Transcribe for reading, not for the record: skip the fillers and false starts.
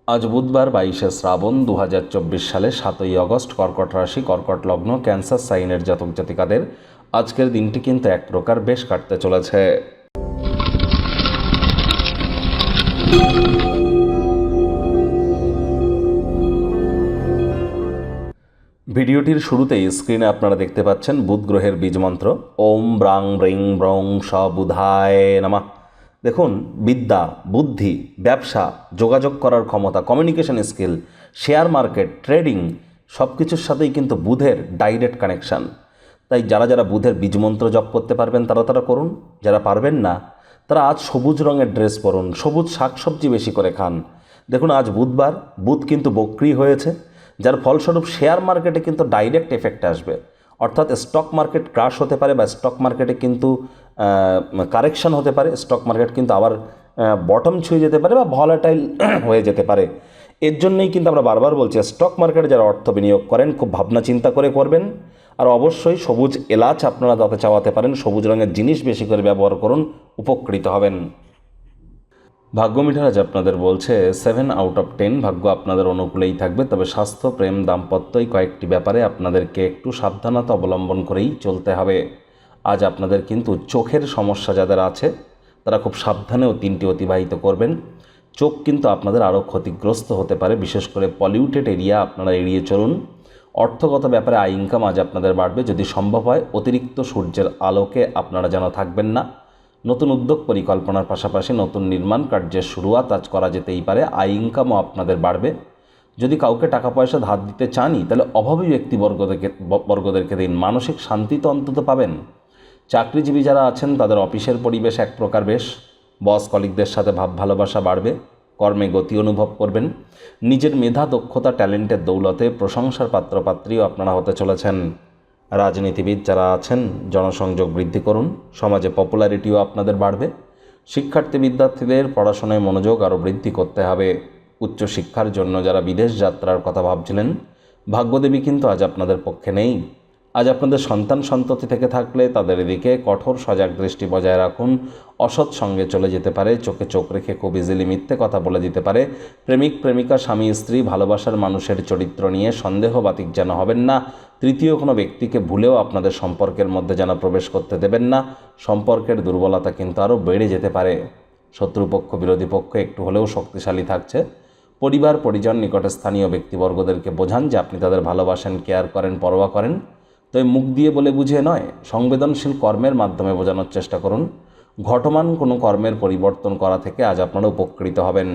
আজ বুধবার 22শে শ্রাবণ 2024 সালে 7ই আগস্ট। কর্কট রাশি, কর্কট লগ্ন, ক্যান্সার সাইনের জাতক জাতিকাদের আজকের দিনটি কিন্তু এক প্রকার বেশ কাটতে চলেছে। ভিডিওটির শুরুতেই স্ক্রিনে আপনারা দেখতে পাচ্ছেন বুধ গ্রহের বীজমন্ত্র ওম ব্রাং ব্রিং ব্রং স বুধায় নমঃ। দেখুন, বিদ্যা, বুদ্ধি, ব্যবসা, যোগাযোগ করার ক্ষমতা, communication skill, share market, trading সব কিছুর সাথেই কিন্তু বুধের ডাইরেক্ট কানেকশান। তাই যারা যারা বুধের বীজমন্ত্র জপ করতে পারবেন তারা করুন, যারা পারবেন না তারা আজ সবুজ রঙের ড্রেস পরুন, সবুজ শাকসবজি বেশি করে খান। দেখুন, আজ বুধবার, বুধ কিন্তু বক্রি হয়েছে, যার ফলস্বরূপ শেয়ার মার্কেটে কিন্তু ডাইরেক্ট এফেক্ট আসবে। অর্থাৎ স্টক মার্কেট ক্রাশ হতে পারে বা স্টক মার্কেটে কিন্তু কারেকশন হতে পারে, স্টক মার্কেট কিন্তু আবার বটম ছুঁয়ে যেতে পারে বা ভলাটাইল হয়ে যেতে পারে। এর জন্যই কিন্তু আমরা বারবার বলছি, স্টক মার্কেটে যারা অর্থ বিনিয়োগ করেন খুব ভাবনা চিন্তা করে করবেন। আর অবশ্যই সবুজ এলাচ আপনারা দাঁতে চাওয়াতে পারেন, সবুজ রঙের জিনিস বেশি করে ব্যবহার করুন, উপকৃত হবেন। ভাগ্য মিটার আজ আপনাদের বলছে 7 আউট অফ 10, ভাগ্য আপনাদের অনুকূলেই থাকবে। তবে স্বাস্থ্য, প্রেম, দাম্পত্য এই কয়েকটি ব্যাপারে আপনাদেরকে একটু সাবধানতা অবলম্বন করেই চলতে হবে। আজ আপনাদের কিন্তু চোখের সমস্যা যাদের আছে তারা খুব সাবধানেও দিনটি অতিবাহিত করবেন। চোখ কিন্তু আপনাদের আরও ক্ষতিগ্রস্ত হতে পারে, বিশেষ করে পলিউটেড এরিয়া আপনারা এড়িয়ে চলুন। অর্থগত ব্যাপারে আয় ইনকাম আজ আপনাদের বাড়বে। যদি সম্ভব হয় অতিরিক্ত সূর্যের আলোকে আপনারা যেন থাকবেন না। নতুন উদ্যোগ পরিকল্পনার পাশাপাশি নতুন নির্মাণ কার্যের শুরুয়াত আজ করা যেতেই পারে। আয় ইনকামও আপনাদের বাড়বে। যদি কাউকে টাকা পয়সা ধার দিতে চানই তাহলে অভাবী ব্যক্তিবর্গদেরকে দিন, মানসিক শান্তি তো অন্তত পাবেন। চাকরিজীবী যারা আছেন তাদের অফিসের পরিবেশ এক প্রকার বেশ, বস কলিগদের সাথে ভাব ভালোবাসা বাড়বে, কর্মে গতি অনুভব করবেন। নিজের মেধা, দক্ষতা, ট্যালেন্টের দৌলতে প্রশংসার পাত্রপাত্রীও আপনারা হতে চলেছেন। রাজনীতিবিদ যারা আছেন জনসংযোগ বৃদ্ধি করুন, সমাজে পপুলারিটিও আপনাদের বাড়বে। শিক্ষার্থী বিদ্যার্থীদের পড়াশোনায় মনোযোগ আরও বৃদ্ধি করতে হবে। উচ্চশিক্ষার জন্য যারা বিদেশ যাত্রার কথা ভাবছিলেন, ভাগ্যদেবী কিন্তু আজ আপনাদের পক্ষে নেই। আজ আপনাদের সন্তান সন্ততি থেকে থাকলে তাদের এদিকে কঠোর সজাগ দৃষ্টি বজায় রাখুন। অসৎ সঙ্গে চলে যেতে পারে, চোখে চোখ রেখে খুব ইজিলি মিথ্যে কথা বলে দিতে পারে। প্রেমিক প্রেমিকা, স্বামী স্ত্রী, ভালোবাসার মানুষের চরিত্র নিয়ে সন্দেহবাতিক যেন হবেন না। তৃতীয় কোনো ব্যক্তিকে ভুলেও আপনাদের সম্পর্কের মধ্যে যেন প্রবেশ করতে দেবেন না। সম্পর্কের দুর্বলতা কিন্তু আরও বেড়ে যেতে পারে। শত্রুপক্ষ, বিরোধী পক্ষ একটু হলেও শক্তিশালী থাকছে। পরিবার পরিজন, নিকটে স্থানীয় ব্যক্তিবর্গদেরকে বোঝান যে আপনি তাদের ভালোবাসেন, কেয়ার করেন, পরোয়া করেন। তবে মুখ দিয়ে বলে বুঝিয়ে নয়, সংবেদনশীল কর্মের মাধ্যমে বোঝানোর চেষ্টা করুন। ঘটমান কোনো কর্মের পরিবর্তন করা থেকে আজ আপনারা উপকৃত হবেন।